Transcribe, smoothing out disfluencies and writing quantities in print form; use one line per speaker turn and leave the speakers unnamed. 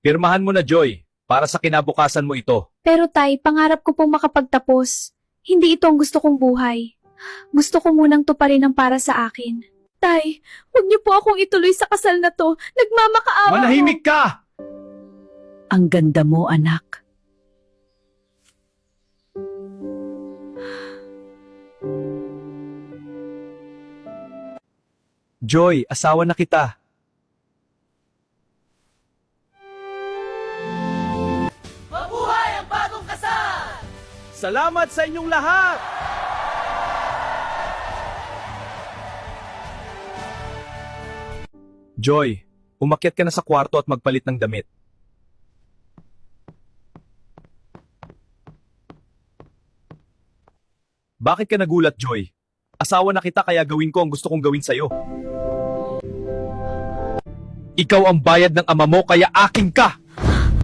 Pirmahan mo na, Joy, para sa kinabukasan mo ito.
Pero tay, pangarap ko pong makapagtapos. Hindi ito ang gusto kong buhay. Gusto ko munang tuparin ang para sa akin. Tay, huwag niyo po akong ituloy sa kasal na to. Nagmamakaawa ako.
Manahimik ka!
Ang ganda mo, anak.
Joy, asawa na kita.
Mabuhay ang bagong kasal!
Salamat sa inyong lahat! Joy, umakyat ka na sa kwarto at magpalit ng damit. Bakit ka nagulat, Joy? Asawa na kita kaya gawin ko ang gusto kong gawin sa'yo. Ikaw ang bayad ng ama mo kaya akin ka!